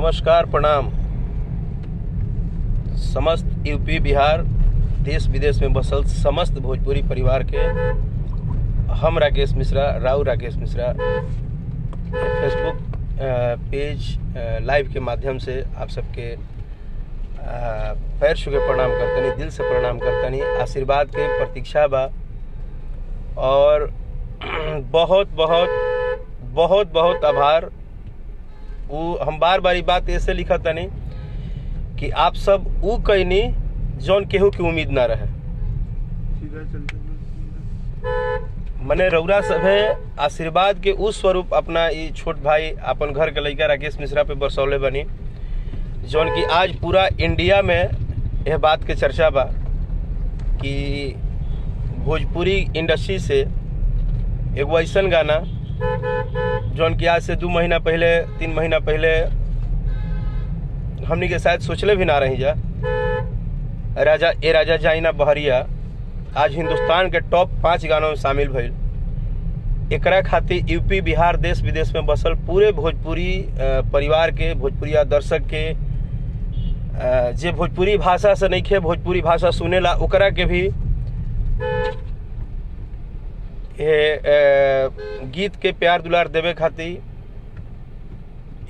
नमस्कार, प्रणाम। समस्त यूपी बिहार देश विदेश में बसल समस्त भोजपुरी परिवार के हम Rakesh Mishra, Rao Rakesh Mishra Facebook page live के माध्यम से आप सबके पैर छू के प्रणाम करतनी, दिल से प्रणाम करतनी। आशीर्वाद के प्रतीक्षा बा और बहुत बहुत बहुत बहुत आभार। वो हम बार बार ये बात ऐसे लिखा तनी कि आप सब वो कहनी जौन केहू की उम्मीद ना रहे। मने रउरा सभे आशीर्वाद के उस स्वरूप अपना ये छोट भाई अपन घर के लड़का राकेश मिश्रा पे बरसौले बनी, जौन की आज पूरा इंडिया में यह बात के चर्चा बा कि भोजपुरी इंडस्ट्री से एगो ऐसा गाना जौन कि आज से 2 महीना पहले 3 महीना पहले हमनी के शायद सोचले भी ना रही जा, राजा जाइना बहरिया आज हिंदुस्तान के टॉप 5 गानों में शामिल भइल। एकरा खातिर यूपी बिहार देश विदेश में बसल पूरे भोजपुरी परिवार के, भोजपुरिया दर्शक के, जे भोजपुरी भाषा से नहीं खे भोजपुरी भाषा सुनेला ओकरा के भी गीत के प्यार दुलार देवे खातिर,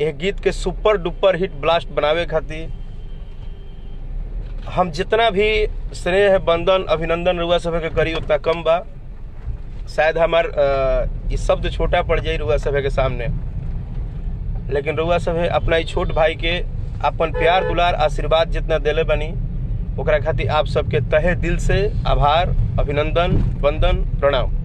यह गीत के सुपर डुपर हिट ब्लास्ट बनावे खातिर हम जितना भी स्नेह बंदन अभिनंदन रुआ सभे के करी उतना कम बा। शायद हमार ये शब्द छोटा पड़ जाई रुआ सभे के सामने, लेकिन रुआ सभे अपना ही छोट भाई के अपन प्यार दुलार आशीर्वाद जितना देले बनी ओकरा खातिर आप सबके तहे दिल से आभार, अभिनंदन, वंदन, प्रणाम।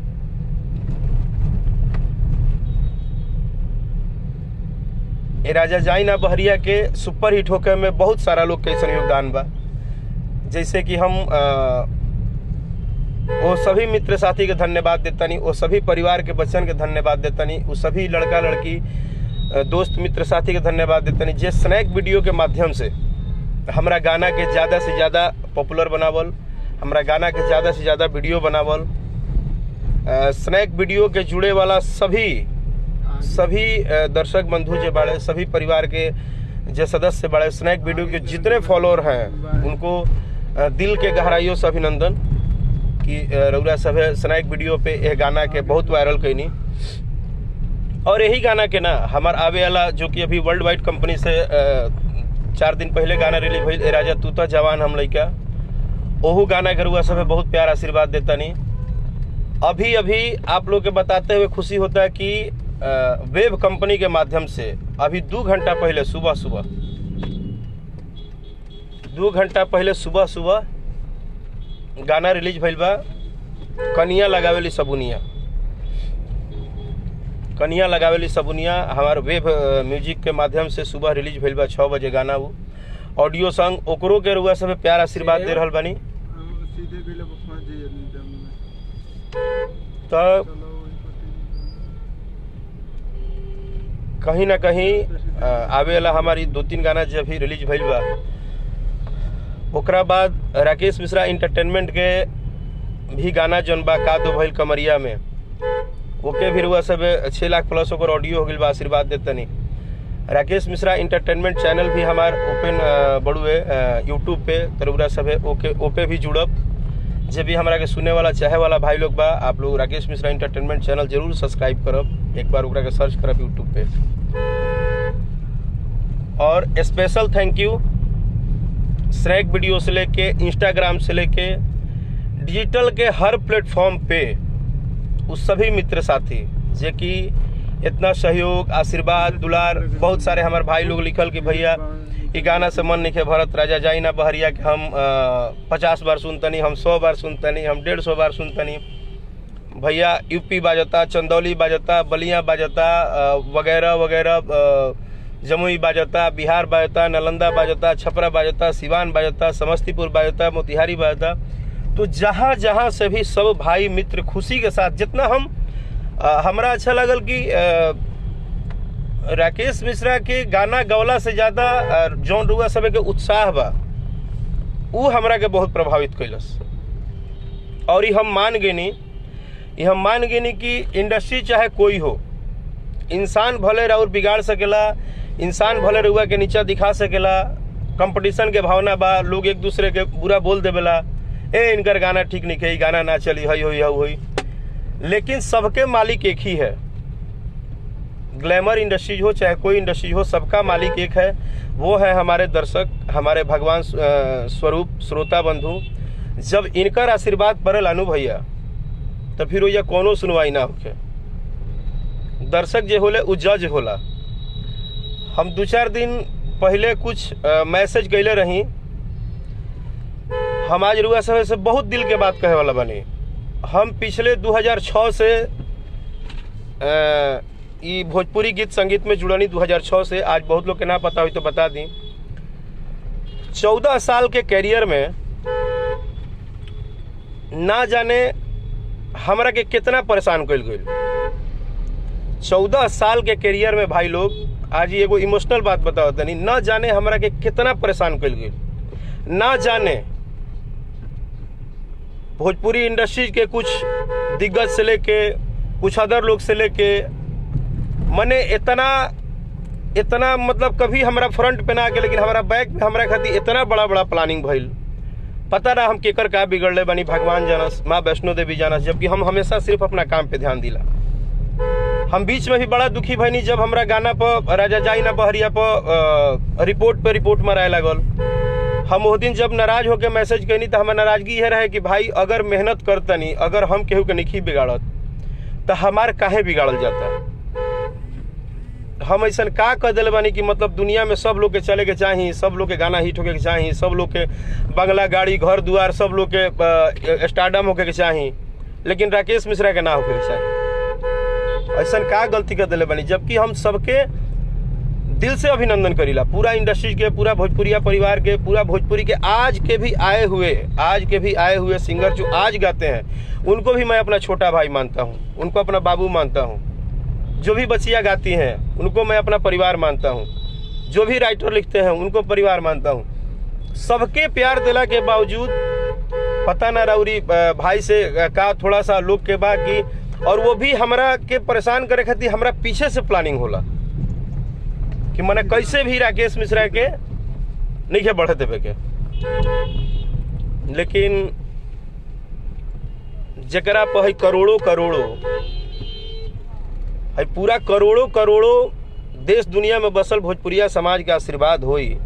ये राजा जाइना बहरिया के सुपर हिट होके में बहुत सारा लोग के ऐसा योगदान बा। जैसे कि हम वो सभी मित्र साथी के धन्यवाद देतानी, वो सभी परिवार के बच्चन के धन्यवाद देतानी, वो सभी लड़का लड़की दोस्त मित्र साथी के धन्यवाद देतानी जे स्नैक वीडियो के माध्यम से हमरा गाना के ज़्यादा से ज़्यादा पॉपुलर बनावल, हमरा गाना के ज़्यादा से ज़्यादा वीडियो बनावल। स्नैक वीडियो के जुड़े वाला सभी दर्शक बंधु जे बाड़े, सभी परिवार के जो सदस्य बाड़े, स्नैक वीडियो के जितने फॉलोअर हैं उनको दिल के गहराइयों से अभिनंदन कि रउरा सभे स्नैक वीडियो पे यह गाना के बहुत वायरल कैनी। और यही गाना के ना हमार आवे वाला जो कि अभी वर्ल्ड वाइड कंपनी से 4 दिन पहले गाना रिलीज भइल, ए राजा तू तो जवान हम लइका, ओहू गाना के रउआ सभे बहुत प्यार आशीर्वाद देता नहीं। अभी आप लोग के बताते हुए खुशी होता है कि वेब कंपनी के माध्यम से अभी 2 घंटा पहले दो घंटा पहले सुबह गाना रिलीज भइल बा। कनिया लगावेली सबुनिया हमार वेब म्यूजिक के माध्यम से सुबह रिलीज भइल बा 6 बजे गाना। वो ऑडियो सॉन्ग ओकरो के रुआ सब प्यार आशीर्वाद दे रहल बानी। तो कहीं ना कहीं आवे वाला हमारी 2-3 गाना जब भी रिलीज भइल बा, ओकरा बाद राकेश मिश्रा इंटरटेनमेंट के भी गाना जौन बा का दो भइल कमरिया में, ओके भी रुआ सब 6 लाख प्लस ओकर ऑडियो हो गइल बा। आशीर्वाद देतनी। राकेश मिश्रा इंटरटेनमेंट चैनल भी हमार ओपन बड़ुए यूट्यूब पे, तो रुआ सब ओपे भी जुड़ब। जे भी हमारा के सुने वाला चाहे वाला भाई लोग बा, आप लोग राकेश मिश्रा इंटरटेनमेंट चैनल जरूर सब्सक्राइब करब, एक बार ओकरा के सर्च करब यूट्यूब पे। और special thank you snack video से लेके इंस्टाग्राम से लेके डिजिटल के हर प्लेटफॉर्म पे उस सभी मित्र साथी जे कि इतना सहयोग आशीर्वाद दुलार, बहुत सारे हमारे भाई लोग लिखल कि भैया ये गाना से मन नहीं भरत, राजा जाइना बहरिया के हम 50 बार सुनतनी, हम 100 बार सुनतनी, हम 150 बार सुनतनी। भैया यूपी बाजता, चंदौली बाजता, बलिया बाजता, वगैरह वगैरह, जमुई बाजता, बिहार बाजता, नालंदा बाजता, छपरा बाजता, सिवान बाजता, समस्तीपुर बाजता, मोतिहारी बाजता। तो जहाँ जहाँ से भी सब भाई मित्र खुशी के साथ जितना हमरा अच्छा लगल कि राकेश मिश्रा के गाना गवला से ज़्यादा जौन रुआ सब के उत्साह बा वो हमरा के बहुत प्रभावित कैलस। और ये हम मान गए कि इंडस्ट्री चाहे कोई हो, इंसान भले और बिगाड़ सकेला, इंसान भले रुआ के नीचा दिखा सकेला, कंपटीशन के भावना बा, लोग एक दूसरे के बुरा बोल देवेला, ए इनकर गाना ठीक नहीं है, गाना ना चली, हई हुई। लेकिन सबके मालिक एक ही है। ग्लैमर इंडस्ट्रीज हो चाहे कोई इंडस्ट्री हो, सबका मालिक एक है, वो है हमारे दर्शक, हमारे भगवान स्वरूप श्रोता बंधु। जब इनकर आशीर्वाद पड़ल अनु भैया, तो फिर वो कोनो सुनवाई ना होके। दर्शक जे होले उ जज होला। हम 2-4 दिन पहले कुछ मैसेज कैले रही, हम आज रुआ सब से बहुत दिल के बात कहे वाला बनी। हम पिछले 2006 से ये भोजपुरी गीत संगीत में जुड़नी 2006 से। आज बहुत लोग के ना पता हुई तो बता दी। 14 साल के कैरियर में ना जाने हमरा के कितना परेशान कइल गइल। 14 साल के कैरियर में भाई लोग, आज ये एगो इमोशनल बात बताओ तनी, ना जाने हमरा के कितना परेशान कइल गइल। ना जाने भोजपुरी इंडस्ट्री के कुछ दिग्गज से लेके कुछ अदर लोग से लेके, मने इतना मतलब कभी हमारा फ्रंट पे ना आके, लेकिन हमारा बैक में हमारा खातिर इतना बड़ा प्लानिंग भइल। पता ना हम केकर का बिगड़ले बनी, भगवान जानस, माँ वैष्णो देवी जानस, जबकि हम हमेशा सिर्फ अपना काम पे ध्यान दिला। हम बीच में भी बड़ा दुखी भइनी जब हमरा गाना पर राजा जाई ना बहरिया पर रिपोर्ट मराए लगल। हम वो दिन जब नाराज होकर मैसेज कैनी तो हमारा नाराजगी यह रहे कि भाई अगर मेहनत करतनी, अगर हम केहू के नहीं बिगाड़त तो हमार काहे बिगाड़ल जाता। हम ऐसा का कर दिल बानी कि मतलब दुनिया में सब लोग के चले के चाहिए, सब लोग के गाना हिट होके के चाहिए, सब लोग के बंगला गाड़ी घर दुआर सब लोग के स्टारडम होके के चाहिए, लेकिन राकेश मिश्रा के ना होके के चाहिए। ऐसा का गलती कर दिले बानी, जबकि हम सबके दिल से अभिनंदन करीला, पूरा इंडस्ट्री के, पूरा भोजपुरिया परिवार के, पूरा भोजपुरी के आज के भी आए हुए सिंगर जो आज गाते हैं, उनको भी मैं अपना छोटा भाई मानता हूँ, उनको अपना बाबू मानता हूँ। जो भी बच्चियाँ गाती हैं उनको मैं अपना परिवार मानता हूँ, जो भी राइटर लिखते हैं उनको परिवार मानता हूँ। सबके प्यार दिला के बावजूद पता ना राउरी भाई से का थोड़ा सा लोग के बाकी, और वो भी हमरा के परेशान करे खातिर हमरा पीछे से प्लानिंग होला कि मने कैसे भी राकेश मिश्रा के नहीं के बढ़े देवे के। लेकिन जकरा पर करोड़ों है, पूरा करोड़ों देश दुनिया में बसल भोजपुरिया समाज के आशीर्वाद होई,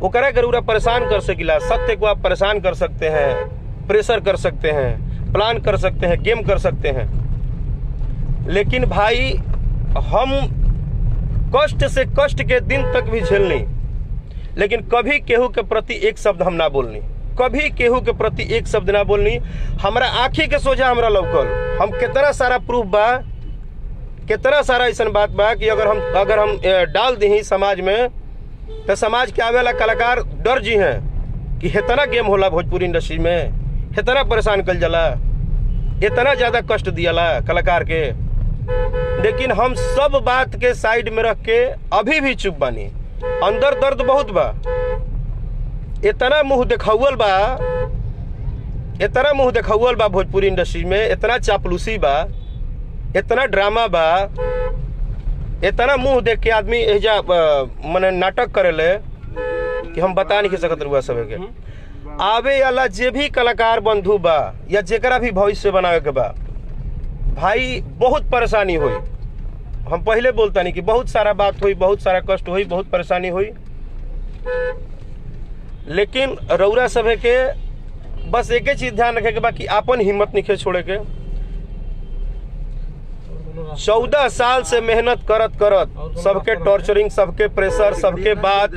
ओकरा जरूर परेशान कर सकिला। सत्य को आप परेशान कर सकते हैं, प्रेशर कर सकते हैं, प्लान कर सकते हैं, गेम कर सकते हैं, लेकिन भाई हम कष्ट से कष्ट के दिन तक भी झेलनी, लेकिन कभी केहू के प्रति एक शब्द हम ना बोलनी, कभी केहू के प्रति एक शब्द ना बोलनी। हमारा आँखी के सोझा हमरा लौकल, हम कितना सारा प्रूफ बा, कितना सारा ऐसा बात बा कि अगर हम डाल दी समाज में, तो समाज के आवे वाला कलाकार डर जी हैं कि इतना गेम होला भोजपुरी इंडस्ट्री में, इतना परेशान कल जाला, इतना ज़्यादा कष्ट दियाला कलाकार के। लेकिन हम सब बात के साइड में रख के अभी भी चुप बानी। अंदर दर्द बहुत बा, इतना मुंह देखावल बा भोजपुरी इंडस्ट्री में, इतना चापलूसी बा, इतना ड्रामा बा, इतना मुंह देख के आदमी एजा मने नाटक करेले कि हम बता नहीं सकत रुआ सब के। आवे वाला जे भी कलाकार बंधु बा या जेकरा भी भविष्य बनावे के बा, भाई बहुत परेशानी हुई। हम पहले बोलता नहीं कि बहुत सारा बात हुई, बहुत सारा कष्ट हुई, बहुत परेशानी हुई, लेकिन रौरा सभे के बस एक चीज ध्यान रखे के बा कि आपन हिम्मत नहीं छोड़े के। 14 साल से मेहनत करत सबके टॉर्चरिंग, सबके प्रेशर, सबके बाद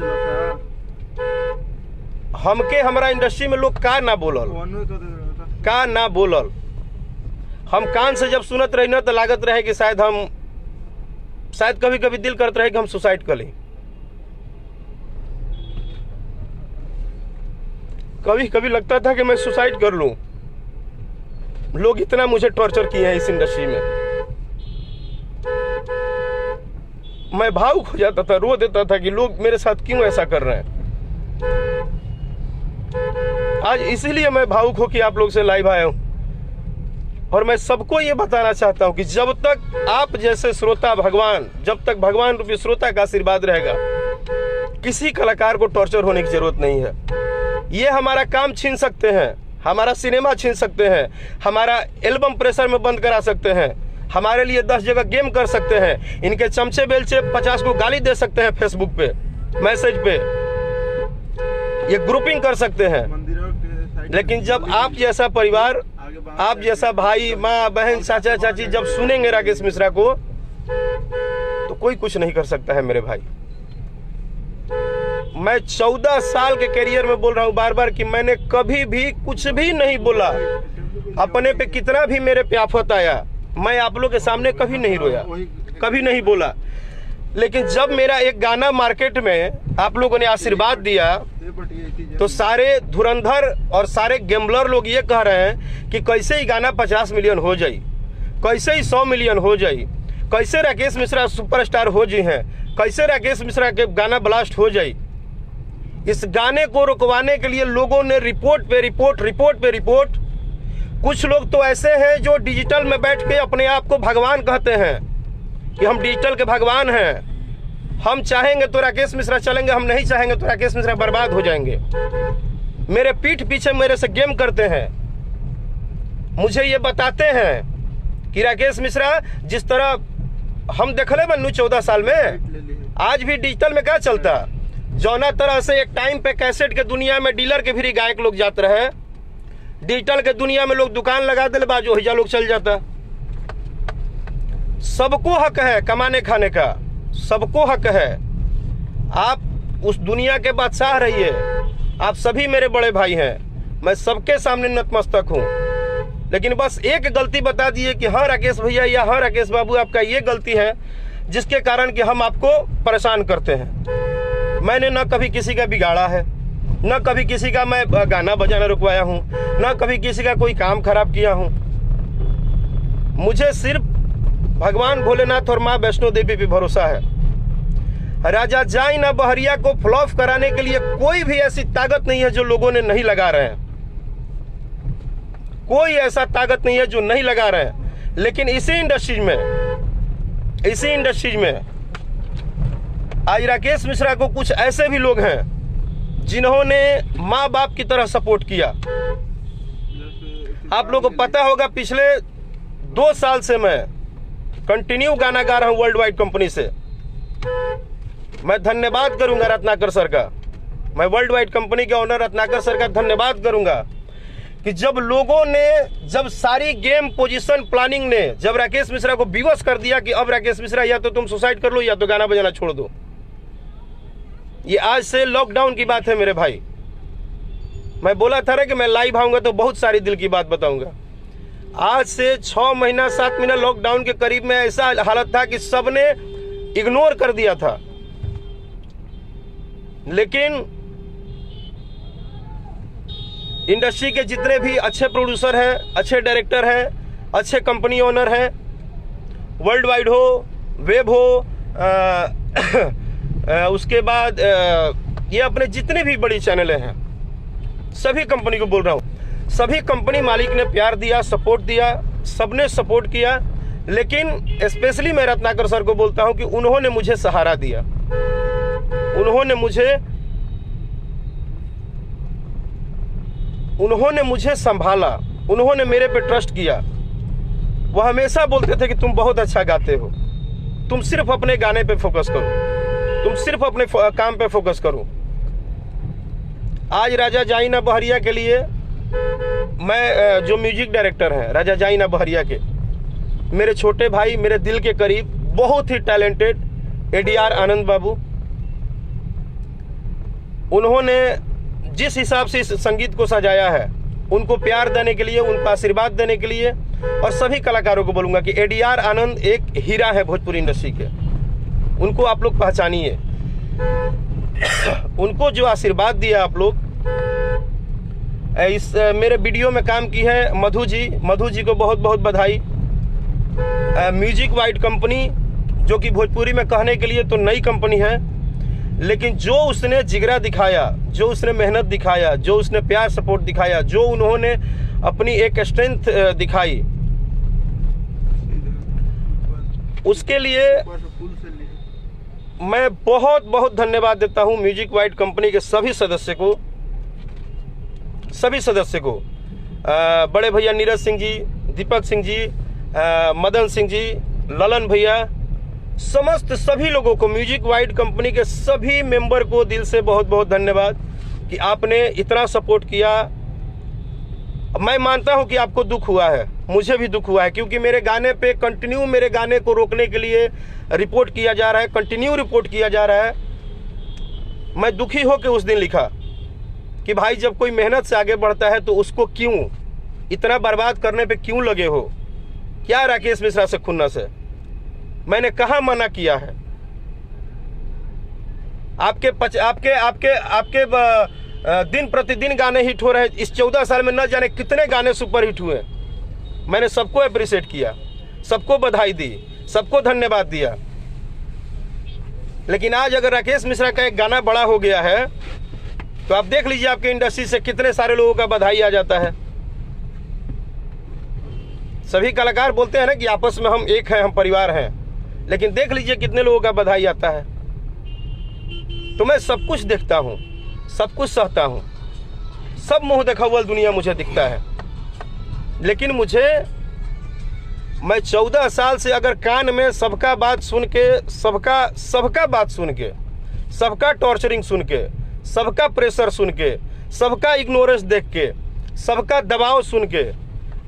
हमके हमरा इंडस्ट्री में लोग का ना बोलल, हम कान से जब सुनत रही ना तो लागत रहे कि शायद कभी कभी दिल करते रहे कि हम सुसाइड कर ली। कभी कभी लगता था कि मैं सुसाइड कर लूं, लोग इतना मुझे टॉर्चर किए हैं इस इंडस्ट्री में। मैं भावुक हो जाता था, रो देता था कि लोग मेरे साथ क्यों ऐसा कर रहे हैं। आज इसीलिए मैं भावुक हो कि आप लोग से लाइव आया हूं और मैं सबको ये बताना चाहता हूँ कि जब तक आप जैसे श्रोता भगवान, जब तक भगवान रूपी श्रोता का आशीर्वाद रहेगा, किसी कलाकार को टॉर्चर होने की जरूरत नहीं है। ये हमारा काम छीन सकते हैं, हमारा सिनेमा छीन सकते हैं, हमारा एल्बम प्रेशर में बंद करा सकते हैं, हमारे लिए 10 जगह गेम कर सकते हैं, इनके चमचे बेलचे 50 को गाली दे सकते हैं फेसबुक पे, मैसेज पे, ये ग्रुपिंग कर सकते हैं। लेकिन जब आप जैसा परिवार, आप जैसा भाई, माँ, बहन, चाचा, चाची जब सुनेंगे राकेश मिश्रा को, तो कोई कुछ नहीं कर सकता है मेरे भाई। मैं 14 साल के करियर में बोल रहा हूँ बार बार कि मैंने कभी भी कुछ भी नहीं बोला। अपने पे कितना भी मेरे पे आफत आया, मैं आप लोग के सामने कभी नहीं रोया, कभी नहीं बोला। लेकिन जब मेरा एक गाना मार्केट में आप लोगों ने आशीर्वाद दिया, तो सारे धुरंधर और सारे गैम्बलर लोग ये कह रहे हैं कि कैसे ही गाना 50 मिलियन हो जाए, कैसे ही 100 मिलियन हो जाए, कैसे राकेश मिश्रा सुपरस्टार हो जी हैं, कैसे राकेश मिश्रा के गाना ब्लास्ट हो जाए। इस गाने को रुकवाने के लिए लोगों ने रिपोर्ट पे रिपोर्ट। कुछ लोग तो ऐसे हैं जो डिजिटल में बैठ के अपने आप को भगवान कहते हैं कि हम डिजिटल के भगवान हैं, हम चाहेंगे तो राकेश मिश्रा चलेंगे, हम नहीं चाहेंगे तो राकेश मिश्रा बर्बाद हो जाएंगे। मेरे पीठ पीछे मेरे से गेम करते हैं, मुझे ये बताते हैं कि राकेश मिश्रा जिस तरह हम देखले बन्नू 14 साल में, आज भी डिजिटल में क्या चलता, जौना तरह से एक टाइम पे कैसेट के दुनिया में डीलर के भी गायक लोग जाते रहे, डिजिटल के दुनिया में लोग दुकान लगा दे बाजू हिजा लोग चल जाता। सबको हक है कमाने खाने का, सबको हक है। आप उस दुनिया के बादशाह रहिए, आप सभी मेरे बड़े भाई हैं, मैं सबके सामने नतमस्तक हूं। लेकिन बस एक गलती बता दिए कि हाँ राकेश भैया या हाँ राकेश बाबू आपका ये गलती है जिसके कारण कि हम आपको परेशान करते हैं। मैंने न कभी किसी का बिगाड़ा है, न कभी किसी का मैं गाना बजाना रुकवाया हूँ, न कभी किसी का कोई काम खराब किया हूँ। मुझे सिर्फ भगवान भोलेनाथ और माँ वैष्णो देवी पे भरोसा है। राजा जाई ना बहरिया को फ्लॉप कराने के लिए कोई भी ऐसी ताकत नहीं है जो लोगों ने नहीं लगा रहे हैं, कोई ऐसा ताकत नहीं है जो नहीं लगा रहे हैं। लेकिन इसी इंडस्ट्रीज में आज राकेश मिश्रा को कुछ ऐसे भी लोग हैं जिन्होंने माँ बाप की तरह सपोर्ट किया। आप लोगों को पता होगा पिछले 2 साल से मैं कंटिन्यू गाना गा रहा हूं वर्ल्ड वाइड कंपनी से। मैं धन्यवाद करूंगा रत्नाकर सर का, मैं वर्ल्ड वाइड कंपनी के ओनर रत्नाकर सर का धन्यवाद करूंगा कि जब लोगों ने, जब सारी गेम पोजीशन प्लानिंग ने जब राकेश मिश्रा को विवश कर दिया कि अब राकेश मिश्रा या तो तुम सुसाइड कर लो या तो गाना बजाना छोड़ दो। ये आज से लॉकडाउन की बात है मेरे भाई। मैं बोला था ना कि मैं लाइव आऊंगा तो बहुत सारी दिल की बात बताऊंगा। आज से 6 महीना 7 महीना लॉकडाउन के करीब में ऐसा हालत था कि सबने इग्नोर कर दिया था। लेकिन इंडस्ट्री के जितने भी अच्छे प्रोड्यूसर हैं, अच्छे डायरेक्टर हैं, अच्छे कंपनी ओनर हैं, वर्ल्ड वाइड हो, वेब हो, उसके बाद ये अपने जितने भी बड़ी चैनलें हैं, सभी कंपनी को बोल रहा हूँ, सभी कंपनी मालिक ने प्यार दिया, सपोर्ट दिया, सबने सपोर्ट किया। लेकिन स्पेशली मैं रत्नाकर सर को बोलता हूँ कि उन्होंने मुझे सहारा दिया, उन्होंने मुझे संभाला, उन्होंने मेरे पे ट्रस्ट किया। वो हमेशा बोलते थे कि तुम बहुत अच्छा गाते हो, तुम सिर्फ अपने गाने पे फोकस करो, तुम सिर्फ अपने काम पे फोकस करो। आज राजा जाइना बहरिया के लिए मैं जो म्यूजिक डायरेक्टर हैं राजा जाइना बहरिया के, मेरे छोटे भाई, मेरे दिल के करीब, बहुत ही टैलेंटेड ADR आनंद बाबू, उन्होंने जिस हिसाब से इस संगीत को सजाया है, उनको प्यार देने के लिए, उनको आशीर्वाद देने के लिए, और सभी कलाकारों को बोलूंगा कि ADR आनंद एक हीरा है भोजपुरी इंडस्ट्री के, उनको आप लोग पहचानिए। उनको जो आशीर्वाद दिया आप लोग, इस मेरे वीडियो में काम की है मधु जी को बहुत बहुत बधाई। म्यूजिक वाइड कंपनी, जो कि भोजपुरी में कहने के लिए तो नई कंपनी है, लेकिन जो उसने जिगरा दिखाया, जो उसने मेहनत दिखाया, जो उसने प्यार सपोर्ट दिखाया, जो उन्होंने अपनी एक स्ट्रेंथ दिखाई, उसके लिए मैं बहुत बहुत धन्यवाद देता हूं म्यूजिक वाइट कंपनी के सभी सदस्य को, बड़े भैया नीरज सिंह जी, दीपक सिंह जी, मदन सिंह जी, ललन भैया, समस्त सभी लोगों को, म्यूजिक वाइट कंपनी के सभी मेंबर को दिल से बहुत बहुत धन्यवाद कि आपने इतना सपोर्ट किया। मैं मानता हूं कि आपको दुख हुआ है, मुझे भी दुख हुआ है, क्योंकि मेरे गाने पे कंटिन्यू मेरे गाने को रोकने के लिए रिपोर्ट किया जा रहा है, कंटिन्यू रिपोर्ट किया जा रहा है। मैं दुखी हो के उस दिन लिखा कि भाई जब कोई मेहनत से आगे बढ़ता है तो उसको क्यों इतना बर्बाद करने पे क्यों लगे हो? क्या राकेश मिश्रा से खुन्नस है? मैंने कहाँ मना किया है? आपके दिन प्रतिदिन गाने हिट हो रहे हैं। इस 14 साल में न जाने कितने गाने सुपर हिट हुए। मैंने सबको अप्रिशिएट किया, सबको बधाई दी, सबको धन्यवाद दिया। लेकिन आज अगर राकेश मिश्रा का एक गाना बड़ा हो गया है तो आप देख लीजिए आपके इंडस्ट्री से कितने सारे लोगों का बधाई आ जाता है। सभी कलाकार बोलते हैं ना कि आपस में हम एक हैं, हम परिवार हैं, लेकिन देख लीजिए कितने लोगों का बधाई आता है। तो मैं सब कुछ देखता हूं, सब कुछ सहता हूं, सब मुंह दिखावल दुनिया मुझे दिखता है। लेकिन मैं 14 साल से अगर कान में सबका बात सुन के, सबका बात सुन के, सबका टॉर्चरिंग सुन के, सबका प्रेशर सुन के, सबका इग्नोरेंस देख के, सबका दबाव सुन के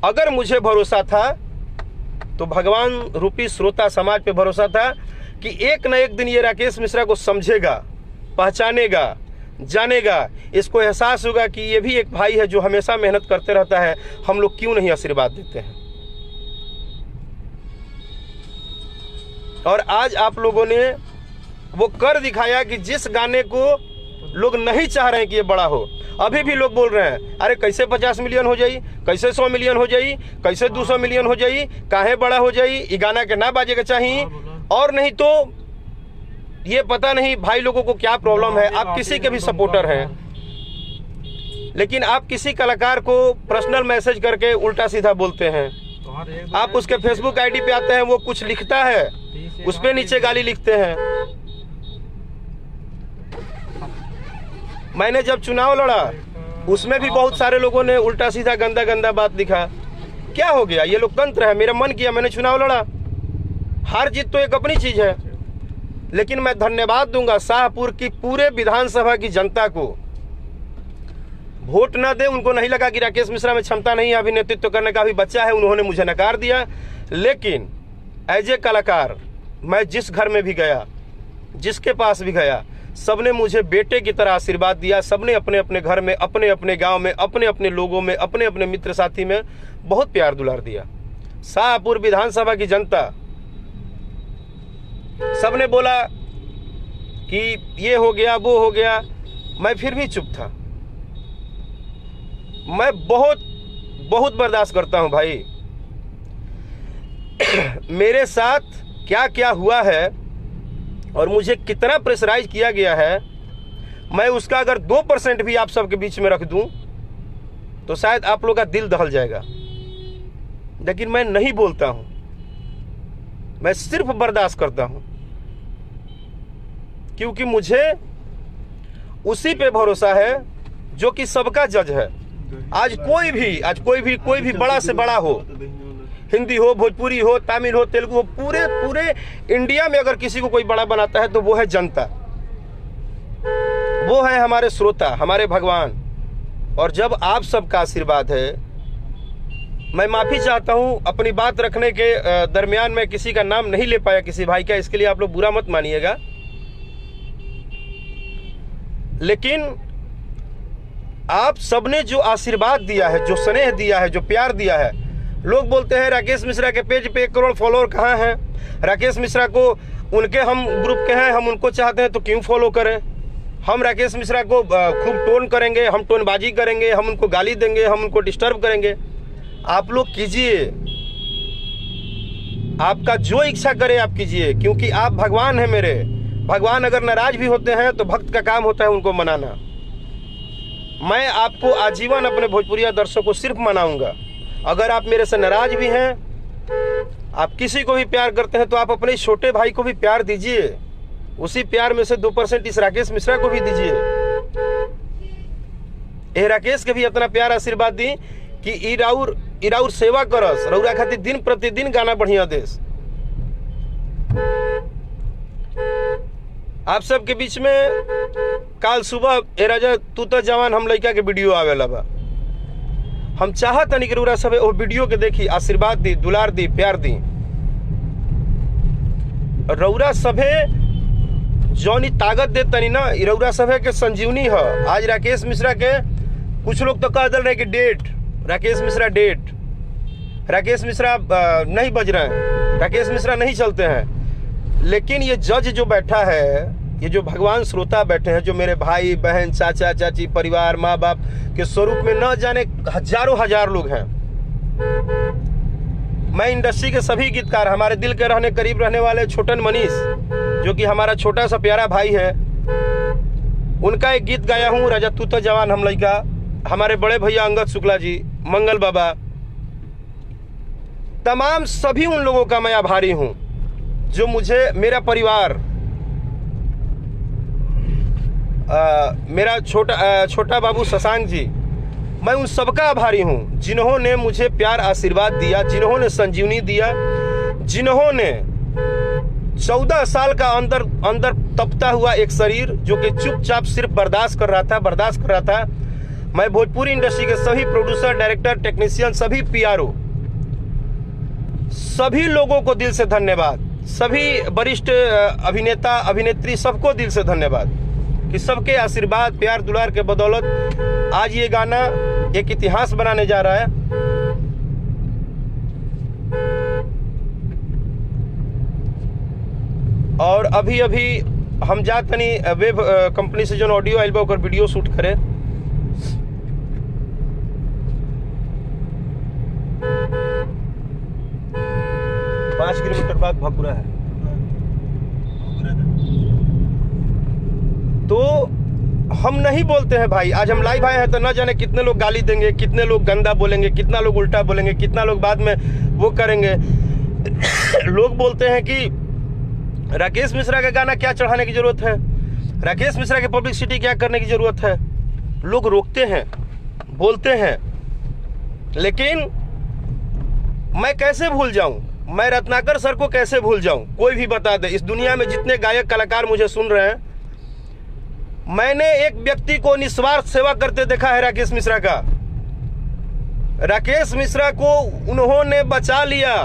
अगर मुझे भरोसा था तो भगवान रूपी श्रोता समाज पे भरोसा था कि एक न एक दिन ये राकेश मिश्रा को समझेगा, पहचानेगा, जानेगा, इसको एहसास होगा कि ये भी एक भाई है जो हमेशा मेहनत करते रहता है, हम लोग क्यों नहीं आशीर्वाद देते हैं। और आज आप लोगों ने वो कर दिखाया कि जिस गाने को लोग नहीं चाह रहे हैं कि ये बड़ा हो, अभी भी लोग बोल रहे हैं अरे कैसे 50 मिलियन हो जाई, कैसे 100 मिलियन हो जाई, कैसे 200 मिलियन हो जाई, काहे बड़ा हो जाई, ये गाना के ना बाजेगा चाहिए। और नहीं तो ये पता नहीं भाई लोगों को क्या प्रॉब्लम है। आप किसी के भी सपोर्टर हैं, लेकिन आप किसी कलाकार को पर्सनल मैसेज करके उल्टा सीधा बोलते हैं। आप उसके फेसबुक आईडी पे आते हैं, वो कुछ लिखता है, उस पे नीचे गाली लिखते हैं। मैंने जब चुनाव लड़ा उसमें भी बहुत सारे लोगों ने उल्टा सीधा गंदा गंदा बात लिखा। क्या हो गया? ये लोकतंत्र है, मेरा मन किया, मैंने चुनाव लड़ा। हार जीत तो एक अपनी चीज है, लेकिन मैं धन्यवाद दूंगा शाहपुर की पूरे विधानसभा की जनता को। वोट ना दे, उनको नहीं लगा कि राकेश मिश्रा में क्षमता नहीं है, अभी नेतृत्व करने का भी बच्चा है, उन्होंने मुझे नकार दिया। लेकिन एज ए कलाकार मैं जिस घर में भी गया, जिसके पास भी गया, सबने मुझे बेटे की तरह आशीर्वाद दिया। सबने अपने अपने घर में, अपने अपने गांव में, अपने अपने लोगों में, अपने अपने मित्र साथी में बहुत प्यार दुलार दिया। शाहपुर विधानसभा की जनता सबने बोला कि ये हो गया, वो हो गया, मैं फिर भी चुप था। मैं बहुत बहुत बर्दाश्त करता हूं भाई। मेरे साथ क्या क्या हुआ है और मुझे कितना प्रेशराइज किया गया है, मैं उसका अगर 2% भी आप सबके बीच में रख दूं तो शायद आप लोग का दिल दहल जाएगा। लेकिन मैं नहीं बोलता हूं, मैं सिर्फ बर्दाश्त करता हूं, क्योंकि मुझे उसी पे भरोसा है जो कि सबका जज है। आज कोई भी बड़ा से बड़ा हो, हिंदी हो, भोजपुरी हो, तमिल हो, तेलुगु हो, पूरे इंडिया में अगर किसी को कोई बड़ा बनाता है तो वो है जनता, वो है हमारे श्रोता, हमारे भगवान। और जब आप सबका आशीर्वाद है, मैं माफी चाहता हूं अपनी बात रखने के दरमियान मैं किसी का नाम नहीं ले पाया, किसी भाई का, इसके लिए आप लोग बुरा मत मानिएगा। लेकिन आप सबने जो आशीर्वाद दिया है, जो स्नेह दिया है, जो प्यार दिया है, लोग बोलते हैं राकेश मिश्रा के पेज पे 1 करोड़ फॉलोअर कहाँ हैं, राकेश मिश्रा को, उनके हम ग्रुप के हैं, हम उनको चाहते हैं तो क्यों फॉलो करें, हम राकेश मिश्रा को खूब टोन करेंगे, हम टोनबाजी करेंगे, हम उनको गाली देंगे, हम उनको डिस्टर्ब करेंगे। आप लोग कीजिए, आपका जो इच्छा करे आप कीजिए, क्योंकि आप भगवान हैं मेरे। भगवान अगर नाराज भी होते हैं तो भक्त का काम होता है उनको मनाना। मैं आपको आजीवन अपने भोजपुरिया दर्शकों को सिर्फ मनाऊंगा। अगर आप मेरे से नाराज भी हैं, आप किसी को भी प्यार करते हैं तो आप अपने छोटे भाई को भी प्यार दीजिए, उसी प्यार में से 2% इस राकेश मिश्रा को भी दीजिए। ए राकेश के भी इतना प्यार आशीर्वाद दी कि इराउर सेवा करस, रउरा खातिर दिन प्रतिदिन गाना बढ़िया देश। आप सबके बीच में काल सुबह ए राजा तू तो जवान हम लड़का के वीडियो आवेला बा। हम चाहत नहीं कि रउरा सब वो वीडियो के देखी, आशीर्वाद दी, दुलार दी, प्यार दी। रउरा सभे जौनी ताकत दे तनी ना, रउरा सभे के संजीवनी है। आज राकेश मिश्रा के कुछ लोग तो कह दल रहे कि डेट, राकेश मिश्रा डेट, राकेश मिश्रा नहीं बज रहे हैं, राकेश मिश्रा नहीं चलते हैं। लेकिन ये जज जो बैठा है, ये जो भगवान श्रोता बैठे हैं, जो मेरे भाई बहन चाचा चाची परिवार माँ बाप के स्वरूप में न जाने हजारों हजार लोग हैं। मैं इंडस्ट्री के सभी गीतकार, हमारे दिल के रहने करीब रहने वाले छोटन मनीष जो कि हमारा छोटा सा प्यारा भाई है, उनका एक गीत गाया हूँ, राजा तू तो जवान हम लड़का। हमारे बड़े भैया अंगद शुक्ला जी, मंगल बाबा, तमाम सभी उन लोगों का मैं आभारी हूँ जो मुझे, मेरा परिवार, मेरा छोटा बाबू शशांक जी, मैं उन सबका आभारी हूँ जिन्होंने मुझे प्यार आशीर्वाद दिया, जिन्होंने संजीवनी दिया, जिन्होंने 14 साल का अंदर तपता हुआ एक शरीर जो कि चुपचाप सिर्फ बर्दाश्त कर रहा था। मैं भोजपुरी इंडस्ट्री के सभी प्रोड्यूसर, डायरेक्टर, टेक्नीशियन, सभी पीआरओ, सभी लोगों को दिल से धन्यवाद, सभी वरिष्ठ अभिनेता अभिनेत्री, सबको दिल से धन्यवाद कि सबके आशीर्वाद प्यार दुलार के बदौलत आज ये गाना एक इतिहास बनाने जा रहा है। और अभी हम जातनी वेब कंपनी से जो ऑडियो आइल बा ओकर वीडियो शूट करे। पाँच किलोमीटर बाद भकुरा है। तो हम नहीं बोलते हैं भाई, आज हम लाइव आए हैं तो न जाने कितने लोग गाली देंगे, कितने लोग गंदा बोलेंगे, कितना लोग उल्टा बोलेंगे, कितना लोग बाद में वो करेंगे। लोग बोलते हैं कि राकेश मिश्रा का गाना क्या चढ़ाने की जरूरत है, राकेश मिश्रा की पब्लिसिटी क्या करने की जरूरत है। लोग रोकते हैं, बोलते हैं, लेकिन मैं कैसे भूल जाऊं, मैं रत्नाकर सर को कैसे भूल जाऊं। कोई भी बता दे, इस दुनिया में जितने गायक कलाकार मुझे सुन रहे हैं, मैंने एक व्यक्ति को निस्वार्थ सेवा करते देखा है, राकेश मिश्रा का। राकेश मिश्रा को उन्होंने बचा लिया।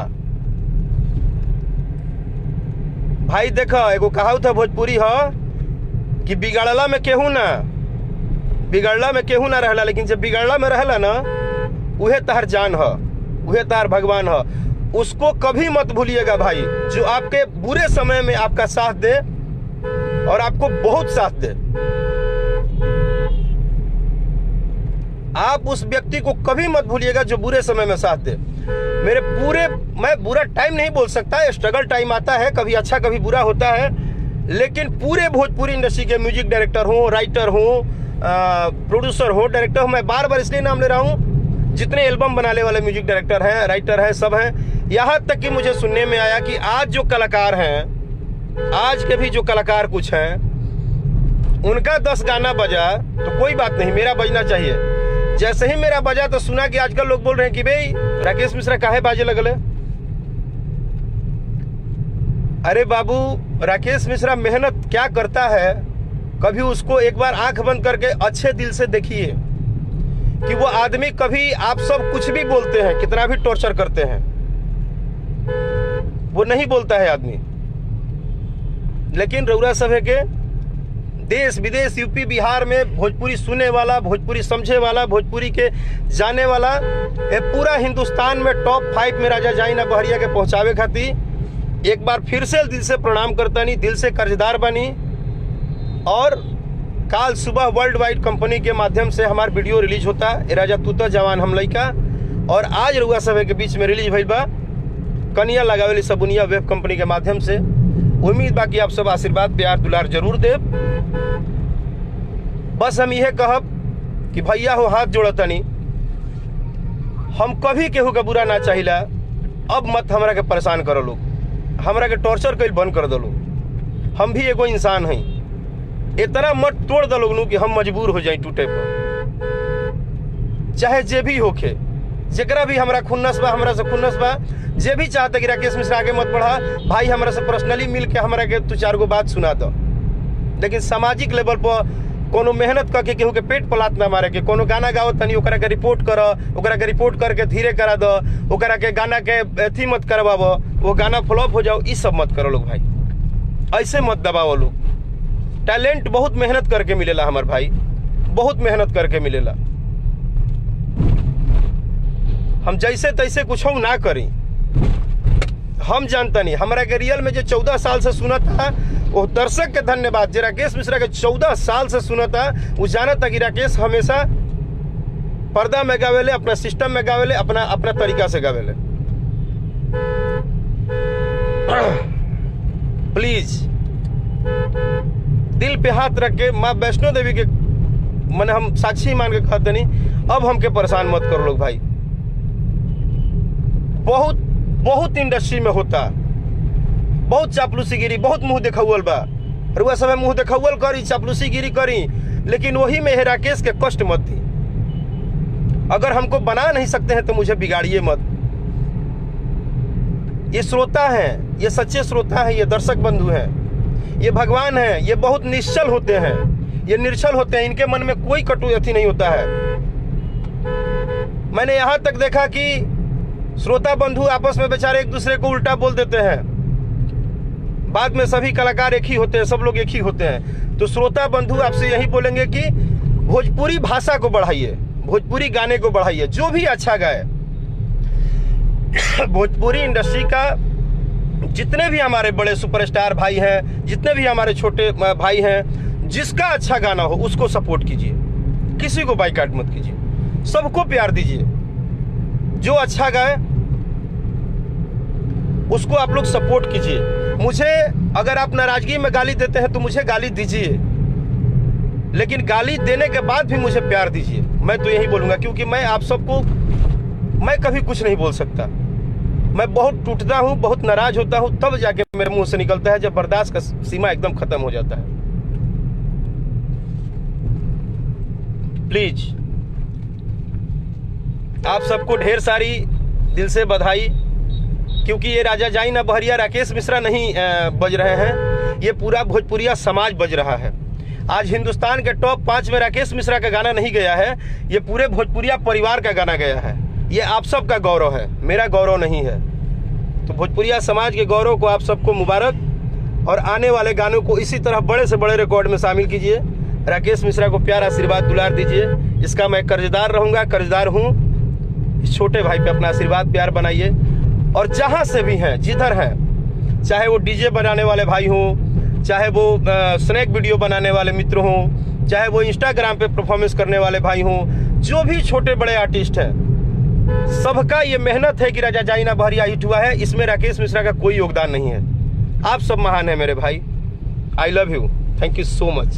भाई देखा, एगो कहावत है भोजपुरी है कि बिगड़ला में केहू ना रहला, लेकिन जब बिगड़ला में रहला ना, उहे तार जान है, उहे तार भगवान है। उसको कभी मत भूलिएगा भाई, जो आपके बुरे समय में आपका साथ दे और आपको बहुत साथ दे। आप उस व्यक्ति को कभी मत भूलिएगा जो बुरे समय में साथ दे। मैं बुरा टाइम नहीं बोल सकता, स्ट्रगल टाइम आता है, कभी अच्छा कभी बुरा होता है, लेकिन पूरे भोजपुरी इंडस्ट्री के म्यूजिक डायरेक्टर हो, राइटर हो, प्रोड्यूसर हो, डायरेक्टर हो, मैं बार बार इसलिए नाम ले रहा हूँ, जितने एल्बम बनाने वाले म्यूजिक डायरेक्टर हैं, राइटर हैं, सब हैं। यहाँ तक कि मुझे सुनने में आया कि आज जो कलाकार हैं, आज के भी जो कलाकार कुछ हैं, उनका 10 गाना बजा तो कोई बात नहीं, मेरा बजना चाहिए। जैसे ही मेरा बजा तो सुना कि आजकल लोग बोल रहे हैं कि भाई राकेश मिश्रा काहे बाजे लगल है। अरे बाबू, राकेश मिश्रा मेहनत क्या करता है, कभी उसको एक बार आंख बंद करके अच्छे दिल से देखिए कि वो आदमी, कभी आप सब कुछ भी बोलते हैं, कितना भी टॉर्चर करते हैं, वो नहीं बोलता है आदमी। लेकिन रउरा सब है के देश विदेश, यूपी बिहार में भोजपुरी सुनने वाला, भोजपुरी समझे वाला, भोजपुरी के जाने वाला, ये पूरा हिंदुस्तान में टॉप 5 में राजा जाइना बहरिया के पहुंचावे खातिर एक बार फिर से दिल से प्रणाम करता नहीं, दिल से कर्जदार बनी। और काल सुबह वर्ल्ड वाइड कंपनी के माध्यम से हमारा वीडियो रिलीज होता है, राजा तू तो जवान हम लड़का। और आज रउआ सभे के बीच में रिलीज भइल बा कनिया लगावेली सबुनिया वेब कंपनी के माध्यम से। उम्मीद बा कि आप सब आशीर्वाद प्यार दुलार जरूर दे। बस हम यह कहब कि भैया हो हाथ जोड़तनी, हम कभी केहू का बुरा ना चाहिला। अब मत हमरा के परेशान करो लोग, हमरा के टॉर्चर कइल बंद कर दो लोग। हम भी एगो इंसान हई, इतना मत तोड़ दो लोग कि हम मजबूर हो जाए टूटे पर। चाहे जे भी होके, जेकरा भी हमरा खुन्नस बा, हमरा से खुन्नस बा, जे भी चाहते कि राकेश मिश्रा आगे मत बढ़ा भाई, हमरा से पर्सनली मिल के हमरा के 2-4 गो बात सुना दो। लेकिन सामाजिक लेवल पर कोनो मेहनत करके केहू के पेट पलात ना मारे के, कोनो गाना गाओ तनी ओकरा के रिपोर्ट कर, ओकरा के रिपोर्ट करके धीरे करा दो, ओकरा के गाना के अथी मत करवाओ, वो गाना फ्लॉप हो जाओ, ई सब मत करो लोग भाई, ऐसे मत दबाओ लोग। टैलेंट बहुत मेहनत करके मिलेला हमार भाई, बहुत मेहनत करके मिलेला। हम जैसे तैसे कुछ ना करी, हम जानता नहीं। हमारा के रियल में जो 14 साल से सुना था वो दर्शक के धन्यवाद, जो राकेश मिश्रा के 14 साल से सुना था, वो जाना था कि राकेश हमेशा पर्दा में गावेले, अपना सिस्टम में गावेले, अपना तरीका से गावेले। प्लीज दिल पे हाथ रख के माँ वैष्णो देवी के मैंने हम साक्षी मान के कहते नहीं, अब हमके परेशान मत करो लोग भाई। बहुत इंडस्ट्री में होता, बहुत चापलूसी गिरी, बहुत मुंह देखावल बा, रुआ सब मुंह देखावल करी, चापलूसी गिरी करी, लेकिन वही में है राकेश के कष्ट मत दी। अगर हमको बना नहीं सकते हैं तो मुझे बिगाड़िए मत। ये श्रोता हैं, ये सच्चे श्रोता हैं, ये दर्शक बंधु हैं, ये भगवान हैं, ये बहुत निश्चल होते हैं, ये निर्छल होते हैं, इनके मन में कोई कटु अथी नहीं होता है। मैंने यहां तक देखा कि श्रोता बंधु आपस में बेचारे एक दूसरे को उल्टा बोल देते हैं, बाद में सभी कलाकार एक ही होते हैं, सब लोग एक ही होते हैं। तो श्रोता बंधु आपसे यही बोलेंगे कि भोजपुरी भाषा को बढ़ाइए, भोजपुरी गाने को बढ़ाइए, जो भी अच्छा गाए। भोजपुरी इंडस्ट्री का जितने भी हमारे बड़े सुपरस्टार भाई हैं, जितने भी हमारे छोटे भाई हैं, जिसका अच्छा गाना हो उसको सपोर्ट कीजिए, किसी को बाइकाट मत कीजिए, सबको प्यार दीजिए। जो अच्छा गाए उसको आप लोग सपोर्ट कीजिए। मुझे अगर आप नाराजगी में गाली देते हैं तो मुझे गाली दीजिए, लेकिन गाली देने के बाद भी मुझे प्यार दीजिए। मैं तो यही बोलूंगा, क्योंकि मैं आप सबको मैं कभी कुछ नहीं बोल सकता। मैं बहुत टूटता हूं, बहुत नाराज होता हूं, तब जाके मेरे मुंह से निकलता है जब बर्दाश्त का सीमा एकदम खत्म हो जाता है। प्लीज आप सबको ढेर सारी दिल से बधाई, क्योंकि ये राजा जाई ना बहरिया राकेश मिश्रा नहीं बज रहे हैं, ये पूरा भोजपुरिया समाज बज रहा है। आज हिंदुस्तान के टॉप 5 में राकेश मिश्रा का गाना नहीं गया है, ये पूरे भोजपुरिया परिवार का गाना गया है। ये आप सबका गौरव है, मेरा गौरव नहीं है। तो भोजपुरिया समाज के गौरव को आप सबको मुबारक, और आने वाले गानों को इसी तरह बड़े से बड़े रिकॉर्ड में शामिल कीजिए। राकेश मिश्रा को प्यार आशीर्वाद दुलार दीजिए, इसका मैं कर्जदार रहूँगा, कर्जदार हूँ। इस छोटे भाई पे अपना आशीर्वाद प्यार बनाइए, और जहाँ से भी हैं, जिधर हैं, चाहे वो डीजे बनाने वाले भाई हों, चाहे वो स्नैक वीडियो बनाने वाले मित्र हों, चाहे वो इंस्टाग्राम पे परफॉर्मेंस करने वाले भाई हों, जो भी छोटे बड़े आर्टिस्ट हैं, सबका ये मेहनत है कि राजा जाई ना बहरिया हिट हुआ है। इसमें राकेश मिश्रा का कोई योगदान नहीं है। आप सब महान हैं मेरे भाई। I love you, thank you so much.